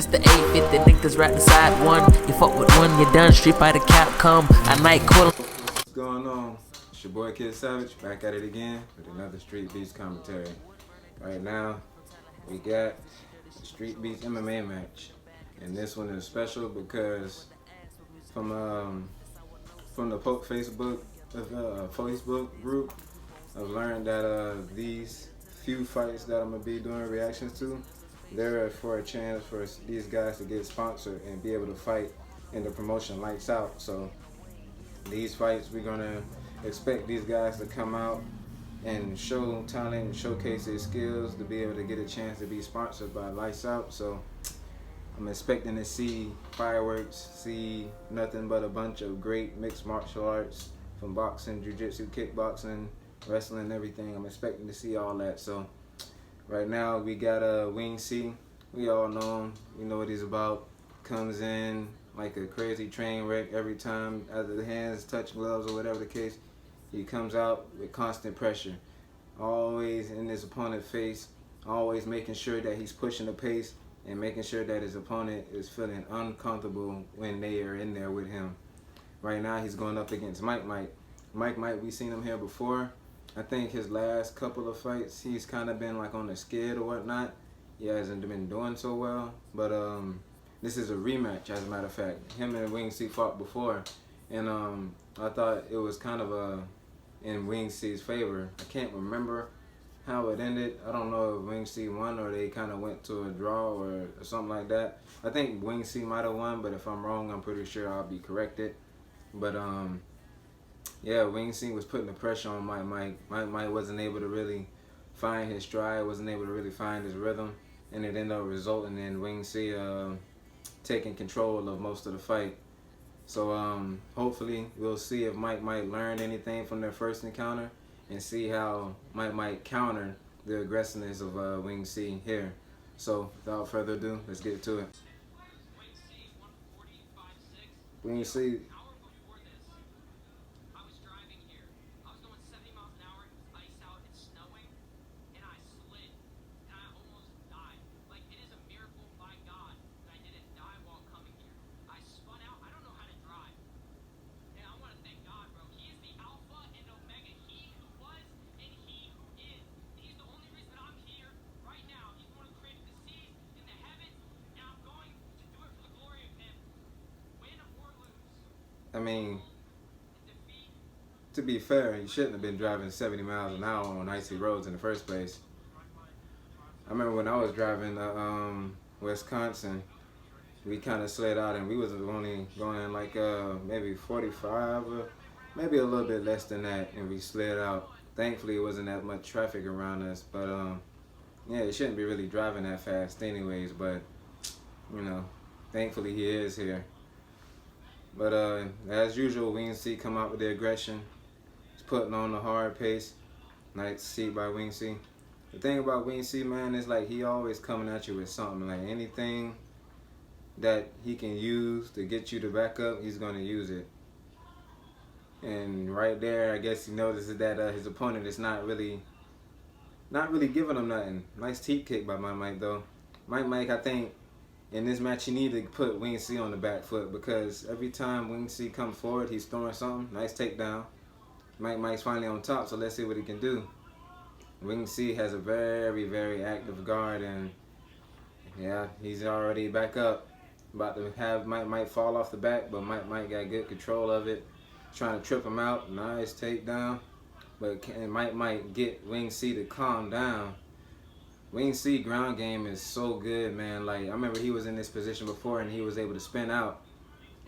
Mr. 850 niggas right inside one. You fuck with one, you done. Street by the cap come. I night cool. What's going on? It's your boy Kid Savage back at it again with another Streetbeefs commentary. Right now, we got the Streetbeefs MMA match, and this one is special because from the Facebook group, I've learned that these few fights that I'm gonna be doing reactions to, they're for a chance for these guys to get sponsored and be able to fight in the promotion lights out. So these fights, we're gonna expect these guys to come out and show talent and showcase their skills to be able to get a chance to be sponsored by Lights Out. So I'm expecting to see fireworks, see nothing but a bunch of great mixed martial arts from boxing, jiu-jitsu, kickboxing, wrestling, everything. I'm expecting to see all that. So right now we got Wing C. We all know him. We know what he's about. Comes in like a crazy train wreck every time. Either the hands touch gloves or whatever the case, he comes out with constant pressure. Always in his opponent's face. Always making sure that he's pushing the pace and making sure that his opponent is feeling uncomfortable when they are in there with him. Right now he's going up against Mike. We've seen him here before. I think his last couple of fights, he's kind of been like on the skid or whatnot. He hasn't been doing so well. But this is a rematch, as a matter of fact. Him and Wing C fought before. And I thought it was kind of in Wing C's favor. I can't remember how it ended. I don't know if Wing C won or they kind of went to a draw or something like that. I think Wing C might have won, but if I'm wrong, I'm pretty sure I'll be corrected. But yeah, Wing C was putting the pressure on Mike. Mike wasn't able to really find his stride, wasn't able to really find his rhythm, and it ended up resulting in Wing C taking control of most of the fight. So hopefully we'll see if Mike might learn anything from their first encounter and see how Mike might counter the aggressiveness of Wing C here. So without further ado, let's get to it. Wing C. I mean, to be fair, you shouldn't have been driving 70 miles an hour on icy roads in the first place. I remember when I was driving Wisconsin, we kind of slid out and we was only going like maybe 45 or maybe a little bit less than that, and we slid out. Thankfully, it wasn't that much traffic around us, but yeah, you shouldn't be really driving that fast anyways, but you know, thankfully he is here. But as usual, Wing C come out with the aggression. He's putting on the hard pace. Nice to see by Wing C. The thing about Wing C, man, is like he always coming at you with something. Like anything that he can use to get you to back up, he's gonna use it. And right there, I guess he notices that his opponent is not really giving him nothing. Nice teep kick by Mike though. Mike, I think in this match, you need to put Wing C on the back foot because every time Wing C comes forward, he's throwing something. Nice takedown. Mike's finally on top, so let's see what he can do. Wing C has a very, very active guard, and yeah, he's already back up. About to have Mike fall off the back, but Mike got good control of it. Trying to trip him out. Nice takedown. But Mike get Wing C to calm down. Wing C ground game is so good, man. Like I remember he was in this position before and he was able to spin out.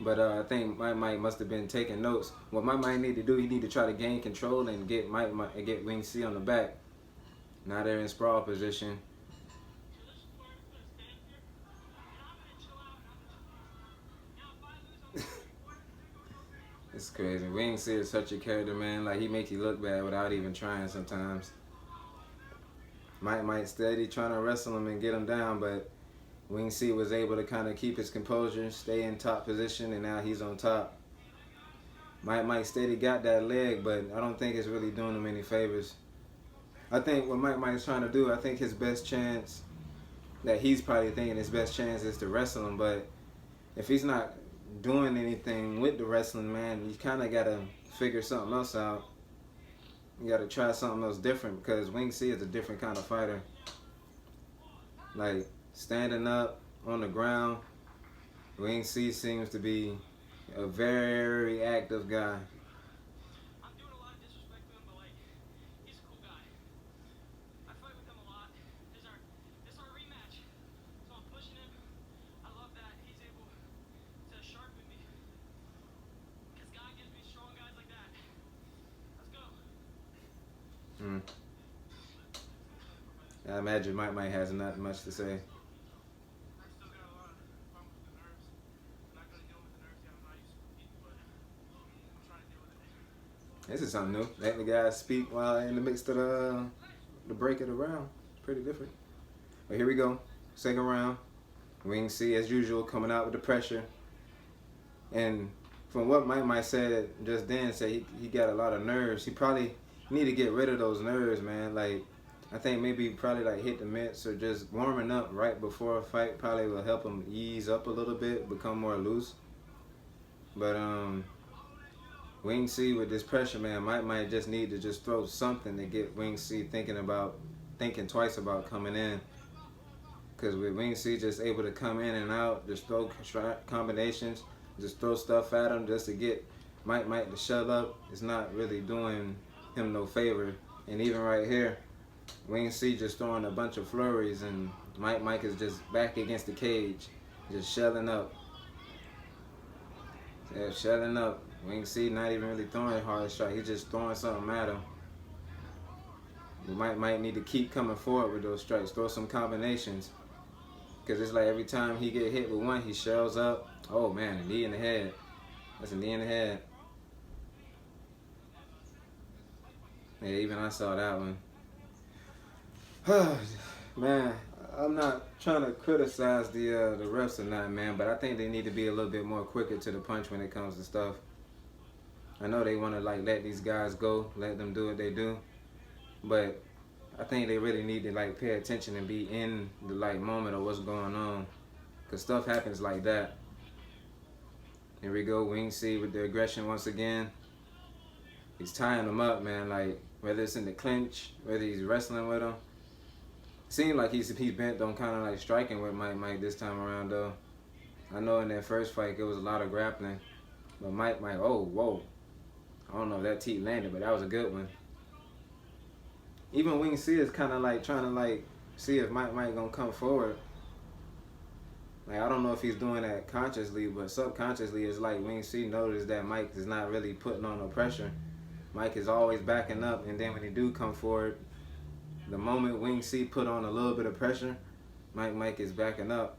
But I think Mike must have been taking notes. What Mike might need to do, he need to try to gain control and get Wing C on the back. Now they're in sprawl position. It's crazy. Wing C is such a character, man. Like he makes you look bad without even trying sometimes. Mike steady trying to wrestle him and get him down, but Wing C was able to kind of keep his composure, stay in top position, and now he's on top. Mike steady got that leg, but I don't think it's really doing him any favors. I think what Mike's trying to do, I think his best chance that he's probably thinking his best chance is to wrestle him. But if he's not doing anything with the wrestling, man, you kind of got to figure something else out. You got to try something else different, because Wing C is a different kind of fighter. Like, standing up on the ground, Wing C seems to be a very active guy. I'm doing a lot of disrespect to him, but like, he's a cool guy. I fight with him a lot. This is our rematch. So I'm pushing him. I love that he's able to sharpen me. Because God gives me strong guys like that. Let's go. I imagine Mike has not much to say. This is something new. Letting the guys speak while in the midst of the break of the round. Pretty different. But here we go. Second round. Wing C, as usual, coming out with the pressure. And from what Mike said just then, said he got a lot of nerves. He probably need to get rid of those nerves, man. Like, I think maybe probably like hit the mitts or just warming up right before a fight probably will help him ease up a little bit, become more loose. But Wing C with this pressure, man, might just need to just throw something to get Wing C thinking twice about coming in. Because with Wing C just able to come in and out, just throw combinations, just throw stuff at him just to get Mike to shut up, it's not really doing him no favor. And even right here, Wing C just throwing a bunch of flurries, and Mike is just back against the cage, just shelling up. Yeah, shelling up. Wing C not even really throwing a hard strike. He's just throwing something at him. You might need to keep coming forward with those strikes. Throw some combinations. Because it's like every time he get hit with one, he shells up. Oh, man, a knee in the head. That's a knee in the head. Yeah, even I saw that one. Man, I'm not trying to criticize the refs or not, man, but I think they need to be a little bit more quicker to the punch when it comes to stuff. I know they want to like let these guys go, let them do what they do, but I think they really need to like pay attention and be in the like moment of what's going on, because stuff happens like that. Here we go, Wing C with the aggression once again. He's tying them up, man, like whether it's in the clinch, whether he's wrestling with him. Seemed like he's bent on kind of like striking with Mike this time around though. I know in that first fight it was a lot of grappling, but Mike, oh, whoa. I don't know if that teeth landed, but that was a good one. Even Wing C is kind of like trying to like see if Mike gonna come forward. Like, I don't know if he's doing that consciously, but subconsciously it's like Wing C noticed that Mike is not really putting on no pressure. Mike is always backing up, and then when he do come forward, the moment Wing C put on a little bit of pressure, Mike is backing up.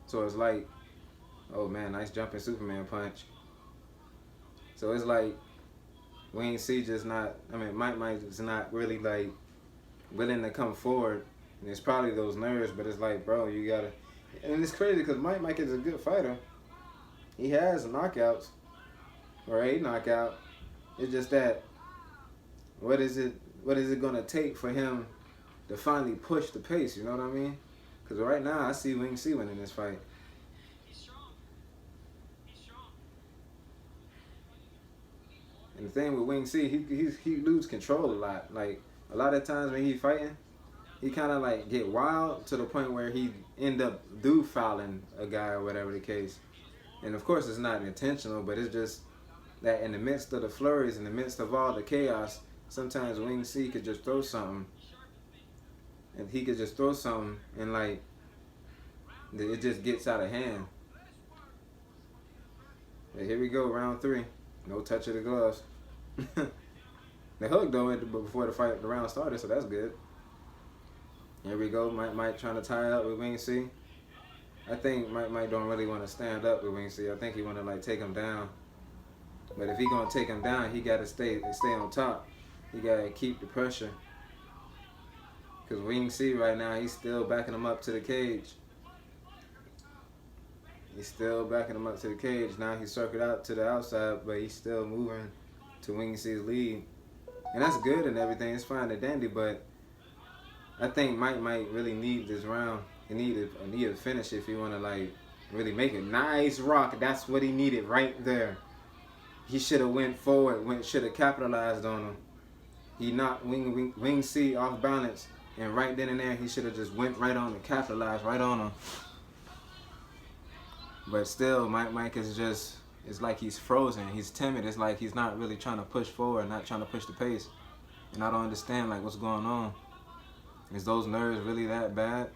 So it's like, oh man, nice jumping Superman punch. So it's like Wing C just not, Mike is not really like willing to come forward. And it's probably those nerves, but it's like, bro, you gotta, and it's crazy because Mike is a good fighter. He has knockouts, or a knockout. It's just that, what is it gonna take for him to finally push the pace, you know what I mean? Because right now I see Wing C winning this fight. He's strong. He's strong. And the thing with Wing C, he lose control a lot. Like, a lot of times when he's fighting, he kind of like get wild to the point where he end up fouling a guy or whatever the case. And of course it's not intentional, but it's just that in the midst of the flurries, in the midst of all the chaos, sometimes Wing C could just throw something. And he could just throw something and like, it just gets out of hand. But here we go, round 3. No touch of the gloves. They hooked though before the round started, so that's good. Here we go, Mike trying to tie up with Wing C. I think Mike don't really want to stand up with Wing C. I think he want to like take him down. But if he gonna take him down, he gotta stay on top. He gotta keep the pressure. Cause Wing C right now, he's still backing him up to the cage. He's still backing him up to the cage. Now he's circled out to the outside, but he's still moving to Wing C's lead. And that's good and everything. It's fine and dandy, but I think Mike might really need this round. He need a finish if he want to like really make it. Nice rock. That's what he needed right there. He should have went forward. Should have capitalized on him. He knocked Wing C off balance, and right then and there he should have just went right on and capitalized right on him. But still, Mike is just, it's like he's frozen. He's timid. It's like he's not really trying to push forward, not trying to push the pace. And I don't understand like what's going on. Is those nerves really that bad?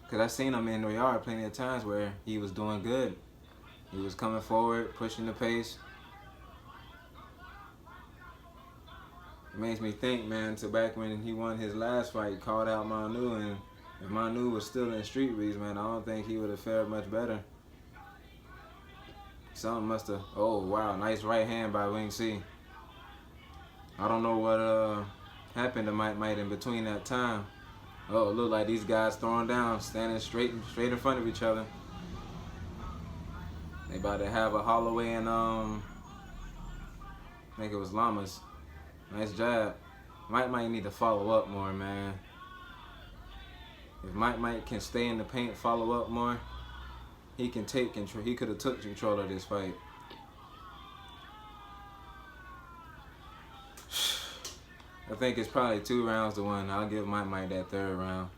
Because I've seen him in the yard plenty of times where he was doing good. He was coming forward, pushing the pace. It makes me think, man, to back when he won his last fight, called out Manu, and if Manu was still in Streetbeefs, man, I don't think he would have fared much better. Something must have, oh wow, nice right hand by Wing C. I don't know what happened to Mike in between that time. Oh, it looked like these guys throwing down, standing straight in front of each other. They about to have a Holloway and I think it was Lamas. Nice jab. Mike might need to follow up more, man. If Mike can stay in the paint, follow up more, he can take control. He could have took control of this fight. I think it's probably 2 rounds to 1. I'll give Mike that 3rd round.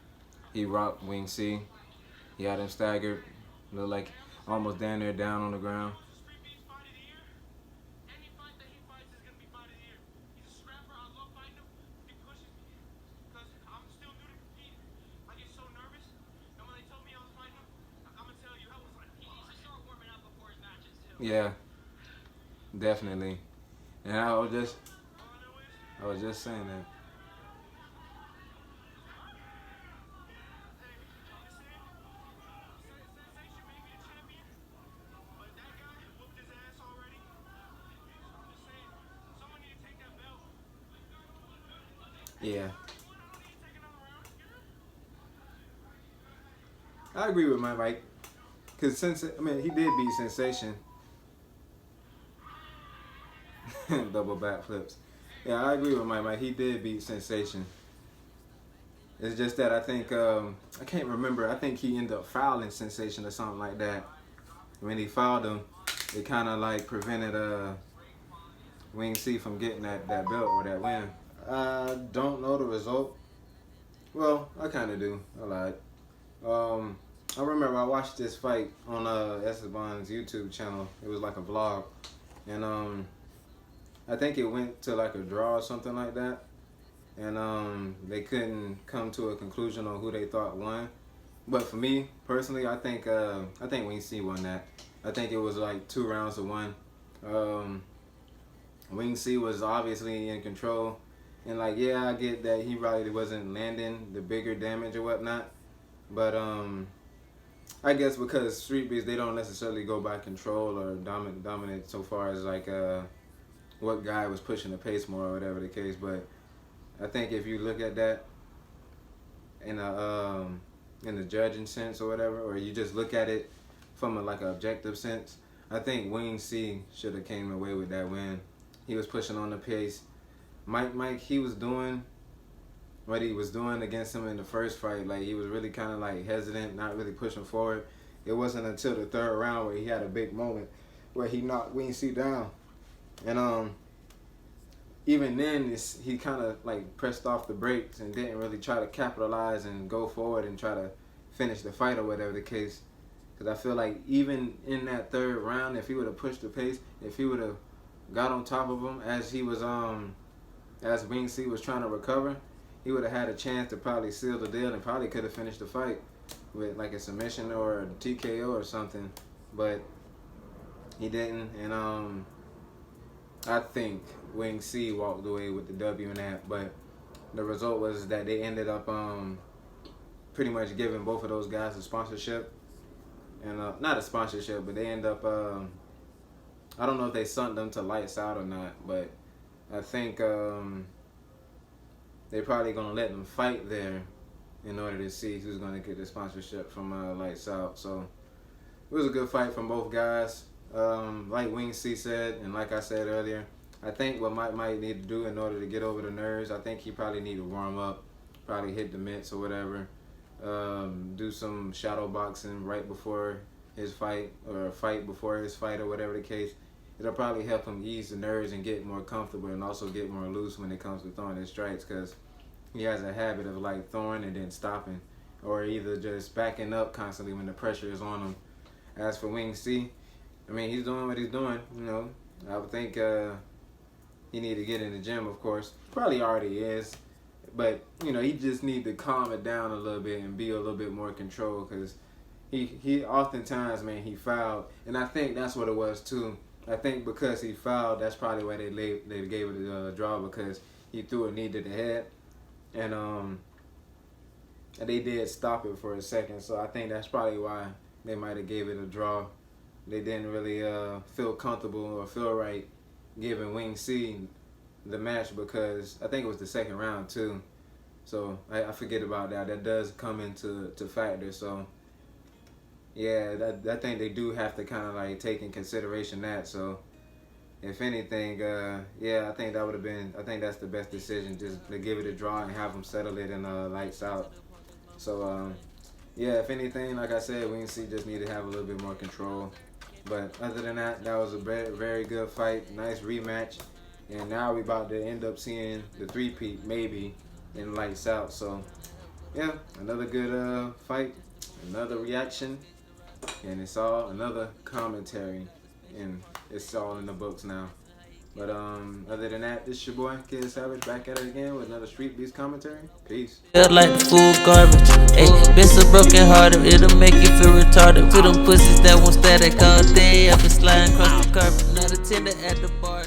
He rocked Wing C. He had him staggered. Looked like almost down there, down on the ground. Streetbeefs fight of the year. Any fight that he fights is gonna be fight of the year. He's a scrapper. I love fighting him. He pushes me because I'm still new to competing. I get so nervous, and when they told me I was fighting him, I'm gonna tell you, I was like, he needs to start warming up before his matches too. Yeah, definitely. And I was just saying that. Yeah. I agree with Mike. Because he did beat Sensation. Double backflips. Yeah, I agree with Mike. He did beat Sensation. It's just that I think, I can't remember. I think he ended up fouling Sensation or something like that. When he fouled him, it kind of like prevented Wing C from getting that belt or that win. I don't know the result. Well, I kind of do. I lied. I remember I watched this fight on Esteban's YouTube channel. It was like a vlog. And I think it went to like a draw or something like that. And they couldn't come to a conclusion on who they thought won. But for me, personally, I think Wing C won that. I think it was like 2 rounds to 1. Wing C was obviously in control. And like, yeah, I get that he probably wasn't landing the bigger damage or whatnot. But I guess because Streetbeefs, they don't necessarily go by control or dominate so far as like what guy was pushing the pace more or whatever the case. But I think if you look at that in the judging sense or whatever, or you just look at it from an objective sense, I think Wing C should have came away with that win. He was pushing on the pace. Mike, he was doing what he was doing against him in the first fight. Like, he was really kind of like hesitant, not really pushing forward. It wasn't until the 3rd round where he had a big moment where he knocked Wing C down. And even then, he kind of like pressed off the brakes and didn't really try to capitalize and go forward and try to finish the fight or whatever the case. Because I feel like even in that 3rd round, if he would have pushed the pace, if he would have got on top of him as he was as Wing C was trying to recover, he would have had a chance to probably seal the deal and probably could have finished the fight with like a submission or a TKO or something. But he didn't, and I think Wing C walked away with the W in that. But the result was that they ended up pretty much giving both of those guys a sponsorship. And not a sponsorship, but they end up, I don't know if they sent them to Lights Out or not, but I think they're probably going to let them fight there in order to see who's going to get the sponsorship from Lights Out. So it was a good fight from both guys. Like Wing C said, and like I said earlier, I think what Mike might need to do in order to get over the nerves, I think he probably need to warm up probably hit the mitts or whatever. Do some shadow boxing right before his fight, or a fight before his fight, or whatever the case. It'll probably help him ease the nerves and get more comfortable, and also get more loose when it comes to throwing his strikes, because he has a habit of like throwing and then stopping, or either just backing up constantly when the pressure is on him. As for Wing C, I mean, he's doing what he's doing, you know. I would think he need to get in the gym, of course. Probably already is. But, you know, he just need to calm it down a little bit and be a little bit more controlled, because he oftentimes, man, he fouled. And I think that's what it was, too. I think because he fouled, that's probably why they gave it a draw, because he threw a knee to the head. And they did stop it for a second. So I think that's probably why they might have gave it a draw. They didn't really feel comfortable or feel right giving Wing C the match, because I think it was the second round too. So I forget about that. That does come into factor. So yeah, I think they do have to kind of like take in consideration that. So if anything, yeah, I think that would have been, I think that's the best decision, just to give it a draw and have them settle it in lights out. So yeah, if anything, like I said, Wing C just need to have a little bit more control. But other than that, that was a very good fight. Nice rematch. And now we about to end up seeing the three-peat maybe in lights out. So yeah, another good fight, another reaction, and it's all another commentary, and it's all in the books now. But other than that, this your boy Kid Savage, back at it again with another Streetbeefs commentary. Peace. Feel like food garbage. Ayy, been so broken hearted, it'll make you feel retarded. To them pussies that want static all day, I've been sliding across the carpet. Not a tender at the bar.